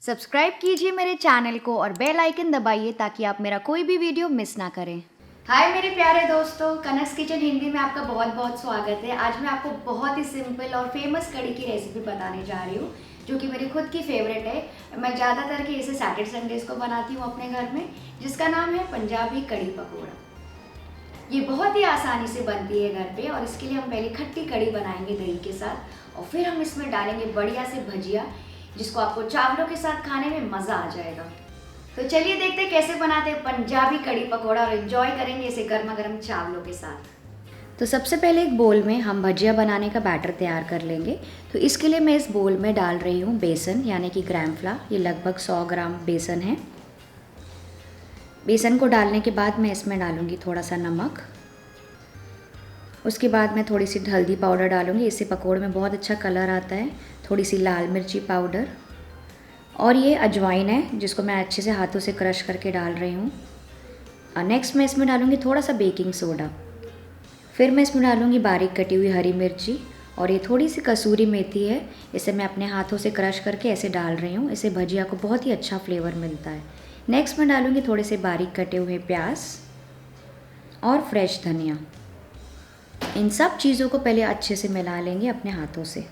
Subscribe कीजिए मेरे channel को और बेल आइकन दबाइए ताकि आप मेरा कोई भी वीडियो मिस ना करें। हाय मेरे प्यारे दोस्तों, कनक्स किचन हिंदी में आपका बहुत बहुत स्वागत है। आज मैं आपको बहुत ही सिंपल और फेमस कड़ी की रेसिपी बताने जा रही हूँ जो कि मेरी खुद की फेवरेट है। मैं ज़्यादातर के इसे सैटरडे संडेज को बनाती हूँ अपने घर में, जिसका नाम है पंजाबी कड़ी पकौड़ा। ये बहुत ही आसानी से बनती है घर पे और इसके लिए हम पहले खट्टी कड़ी बनाएंगे दही के साथ और फिर हम इसमें डालेंगे बढ़िया से भजिया, जिसको आपको चावलों के साथ खाने में मज़ा आ जाएगा। तो चलिए देखते हैं कैसे बनाते हैं पंजाबी कड़ी पकौड़ा और एंजॉय करेंगे इसे गर्मा गर्म चावलों के साथ। तो सबसे पहले एक बोल में हम भजिया बनाने का बैटर तैयार कर लेंगे। तो इसके लिए मैं इस बोल में डाल रही हूँ बेसन यानी कि ग्राम फ्लावर। ये लगभग 100 ग्राम बेसन है। बेसन को डालने के बाद मैं इसमें डालूँगी थोड़ा सा नमक। उसके बाद मैं थोड़ी सी हल्दी पाउडर डालूँगी, इससे पकौड़े में बहुत अच्छा कलर आता है। थोड़ी सी लाल मिर्ची पाउडर और ये अजवाइन है जिसको मैं अच्छे से हाथों से क्रश करके डाल रही हूँ। नेक्स्ट मैं इसमें डालूँगी थोड़ा सा बेकिंग सोडा। फिर मैं इसमें डालूँगी बारीक कटी हुई हरी मिर्ची और ये थोड़ी सी कसूरी मेथी है, इसे मैं अपने हाथों से क्रश करके ऐसे डाल रही हूँ। इससे भजिया को बहुत ही अच्छा फ्लेवर मिलता है। नेक्स्ट मैं डालूँगी थोड़े से बारीक कटे हुए प्याज और फ्रेश धनिया। इन सब चीज़ों को पहले अच्छे से मिला लेंगे अपने हाथों से।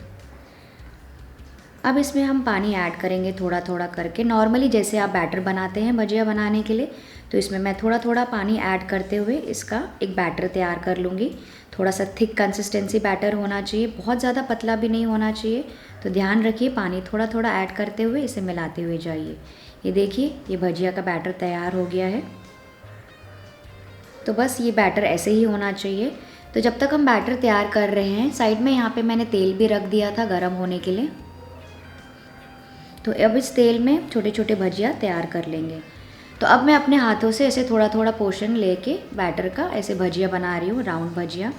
अब इसमें हम पानी ऐड करेंगे थोड़ा थोड़ा करके। नॉर्मली जैसे आप बैटर बनाते हैं भजिया बनाने के लिए, तो इसमें मैं थोड़ा थोड़ा पानी ऐड करते हुए इसका एक बैटर तैयार कर लूँगी। थोड़ा सा थिक कंसिस्टेंसी बैटर होना चाहिए, बहुत ज़्यादा पतला भी नहीं होना चाहिए। तो ध्यान रखिए, पानी थोड़ा थोड़ा ऐड करते हुए इसे मिलाते हुए जाइए। ये देखिए, ये भजिया का बैटर तैयार हो गया है। तो बस ये बैटर ऐसे ही होना चाहिए। तो जब तक हम बैटर तैयार कर रहे हैं, साइड में यहाँ पे मैंने तेल भी रख दिया था गरम होने के लिए। तो अब इस तेल में छोटे छोटे भजिया तैयार कर लेंगे। तो अब मैं अपने हाथों से ऐसे थोड़ा थोड़ा पोर्शन लेके बैटर का ऐसे भजिया बना रही हूँ, राउंड भजिया।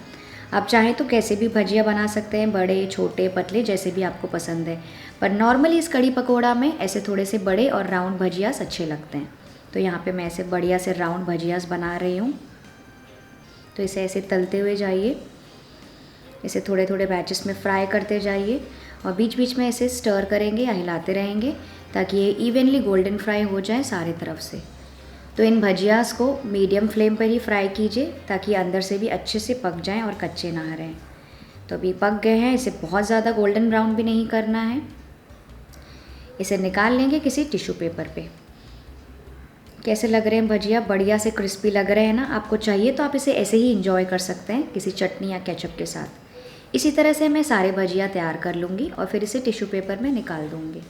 आप चाहें तो कैसे भी भजिया बना सकते हैं, बड़े छोटे पतले जैसे भी आपको पसंद है। पर नॉर्मली इस कड़ी पकौड़ा में ऐसे थोड़े से बड़े और राउंड भजियास अच्छे लगते हैं। तो यहाँ पे मैं ऐसे बढ़िया से राउंड भजियास बना रही हूँ। तो इसे ऐसे तलते हुए जाइए, इसे थोड़े थोड़े बैचेस में फ्राई करते जाइए और बीच बीच में इसे स्टर करेंगे या हिलाते रहेंगे ताकि ये इवनली गोल्डन फ्राई हो जाए सारे तरफ से। तो इन भजियास को मीडियम फ्लेम पर ही फ्राई कीजिए ताकि अंदर से भी अच्छे से पक जाएं और कच्चे ना रहें। तो अभी पक गए हैं, इसे बहुत ज़्यादा गोल्डन ब्राउन भी नहीं करना है। इसे निकाल लेंगे किसी टिश्यू पेपर पे। कैसे लग रहे हैं भजिया? बढ़िया से क्रिस्पी लग रहे हैं ना? आपको चाहिए तो आप इसे ऐसे ही इंजॉय कर सकते हैं किसी चटनी या केचप के साथ। इसी तरह से मैं सारे भजिया तैयार कर लूँगी और फिर इसे टिश्यू पेपर में निकाल दूँगी।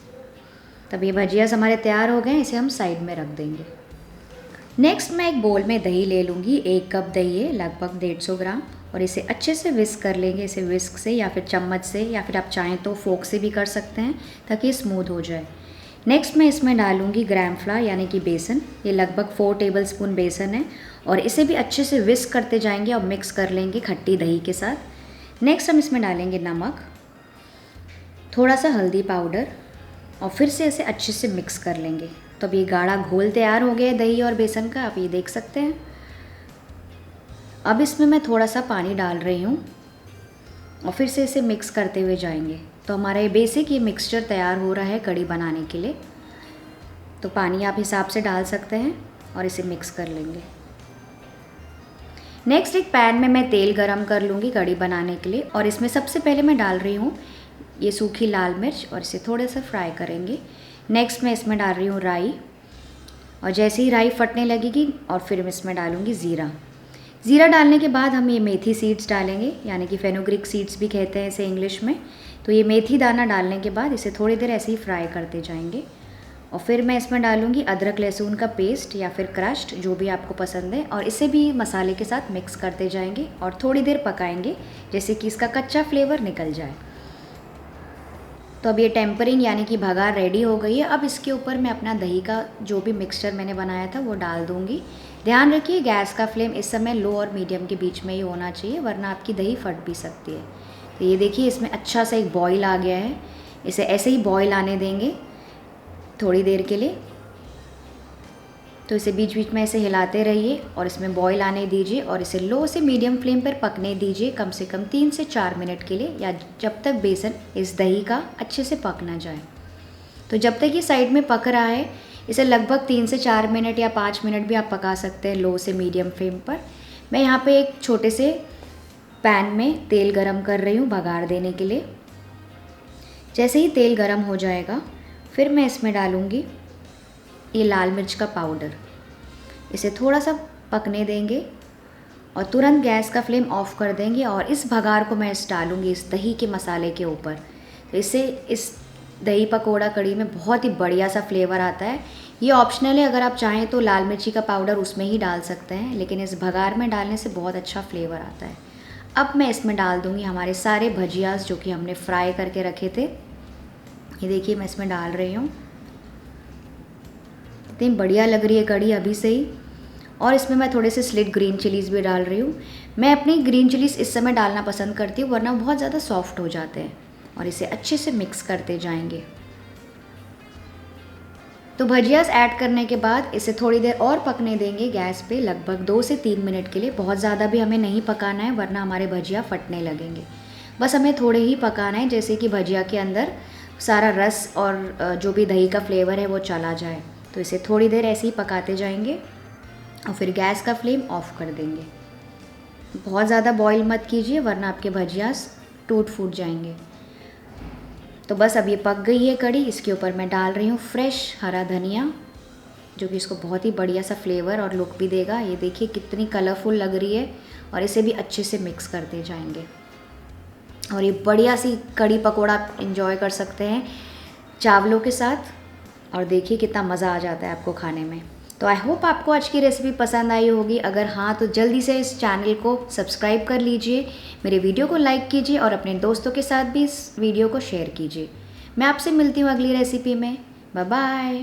तब ये भजिया हमारे तैयार हो गए, इसे हम साइड में रख देंगे। नेक्स्ट मैं एक बोल में दही ले लूँगी। 1 कप दही है, लगभग 150 ग्राम, और इसे अच्छे से विस्क कर लेंगे। इसे विस्क से या फिर चम्मच से या फिर आप चाहें तो फोक से भी कर सकते हैं ताकि स्मूथ हो जाए। नेक्स्ट मैं इसमें डालूँगी ग्राम फ्लावर यानी कि बेसन। ये लगभग 4 टेबलस्पून बेसन है और इसे भी अच्छे से विस्क करते जाएंगे और मिक्स कर लेंगे खट्टी दही के साथ। नेक्स्ट हम इसमें डालेंगे नमक, थोड़ा सा हल्दी पाउडर और फिर से इसे अच्छे से मिक्स कर लेंगे। तो अब ये गाढ़ा घोल तैयार हो गया है दही और बेसन का, आप ये देख सकते हैं। अब इसमें मैं थोड़ा सा पानी डाल रही हूँ और फिर से इसे मिक्स करते हुए जाएंगे। तो हमारा ये बेसिक ये मिक्सचर तैयार हो रहा है कड़ी बनाने के लिए। तो पानी आप हिसाब से डाल सकते हैं और इसे मिक्स कर लेंगे। नेक्स्ट एक पैन में मैं तेल गरम कर लूँगी कड़ी बनाने के लिए और इसमें सबसे पहले मैं डाल रही हूँ ये सूखी लाल मिर्च और इसे थोड़े से फ्राई करेंगे। नेक्स्ट मैं इसमें डाल रही हूँ राई और जैसे ही राई फटने लगेगी और फिर मैं इसमें डालूँगी ज़ीरा। ज़ीरा डालने के बाद हम ये मेथी सीड्स डालेंगे यानी कि फेनुग्रीक सीड्स भी कहते हैं इसे इंग्लिश में। तो ये मेथी दाना डालने के बाद इसे थोड़ी देर ऐसे ही फ्राई करते जाएंगे और फिर मैं इसमें डालूँगी अदरक लहसुन का पेस्ट या फिर क्रश्ड, जो भी आपको पसंद है, और इसे भी मसाले के साथ मिक्स करते जाएंगे और थोड़ी देर पकाएंगे जैसे कि इसका कच्चा फ्लेवर निकल जाए। तो अब ये टेम्परिंग यानी कि भगार रेडी हो गई है। अब इसके ऊपर मैं अपना दही का जो भी मिक्सचर मैंने बनाया था वो डाल दूँगी। ध्यान रखिए गैस का फ्लेम इस समय लो और मीडियम के बीच में ही होना चाहिए, वरना आपकी दही फट भी सकती है। तो ये देखिए इसमें अच्छा सा एक बॉईल आ गया है। इसे ऐसे ही बॉईल आने देंगे थोड़ी देर के लिए। तो इसे बीच बीच में ऐसे हिलाते रहिए और इसमें बॉईल आने दीजिए और इसे लो से मीडियम फ्लेम पर पकने दीजिए कम से कम 3 से 4 मिनट के लिए, या जब तक बेसन इस दही का अच्छे से पक ना जाए। तो जब तक ये साइड में पक रहा है, इसे लगभग 3 से 4 मिनट या 5 मिनट भी आप पका सकते हैं लो से मीडियम फ्लेम पर। मैं यहाँ पे एक छोटे से पैन में तेल गरम कर रही हूँ बघार देने के लिए। जैसे ही तेल गरम हो जाएगा, फिर मैं इसमें डालूँगी ये लाल मिर्च का पाउडर। इसे थोड़ा सा पकने देंगे और तुरंत गैस का फ्लेम ऑफ कर देंगे और इस भगार को मैं डालूँगी इस दही के मसाले के ऊपर। तो इससे इस दही पकोड़ा कढ़ी में बहुत ही बढ़िया सा फ्लेवर आता है। ये ऑप्शनल है, अगर आप चाहें तो लाल मिर्ची का पाउडर उसमें ही डाल सकते हैं, लेकिन इस भगार में डालने से बहुत अच्छा फ्लेवर आता है। अब मैं इसमें डाल दूँगी हमारे सारे भजियास जो कि हमने फ्राई करके रखे थे। ये देखिए मैं इसमें डाल रही हूँ। इतनी बढ़िया लग रही है कढ़ी अभी से ही। और इसमें मैं थोड़े से स्लिट ग्रीन चिलीज़ भी डाल रही हूँ। मैं अपनी ग्रीन चिलीज़ इस समय डालना पसंद करती हूँ, वरना बहुत ज़्यादा सॉफ्ट हो जाते हैं। और इसे अच्छे से मिक्स करते जाएंगे। तो भजियास ऐड करने के बाद इसे थोड़ी देर और पकने देंगे गैस पे, लगभग 2 से 3 मिनट के लिए। बहुत ज़्यादा भी हमें नहीं पकाना है, वरना हमारे भजिया फटने लगेंगे। बस हमें थोड़े ही पकाना है, जैसे कि भजिया के अंदर सारा रस और जो भी दही का फ्लेवर है वो चला जाए। तो इसे थोड़ी देर ऐसे ही पकाते जाएंगे और फिर गैस का फ्लेम ऑफ कर देंगे। बहुत ज़्यादा बॉईल मत कीजिए, वरना आपके भजियास टूट फूट जाएंगे। तो बस अब ये पक गई है कढ़ी। इसके ऊपर मैं डाल रही हूँ फ्रेश हरा धनिया, जो कि इसको बहुत ही बढ़िया सा फ्लेवर और लुक भी देगा। ये देखिए कितनी कलरफुल लग रही है। और इसे भी अच्छे से मिक्स करते जाएंगे और ये बढ़िया सी कढ़ी पकोड़ा आप इंजॉय कर सकते हैं चावलों के साथ। और देखिए कितना मज़ा आ जाता है आपको खाने में। तो आई होप आपको आज की रेसिपी पसंद आई होगी। अगर हाँ तो जल्दी से इस चैनल को सब्सक्राइब कर लीजिए, मेरे वीडियो को लाइक कीजिए और अपने दोस्तों के साथ भी इस वीडियो को शेयर कीजिए। मैं आपसे मिलती हूँ अगली रेसिपी में। Bye bye.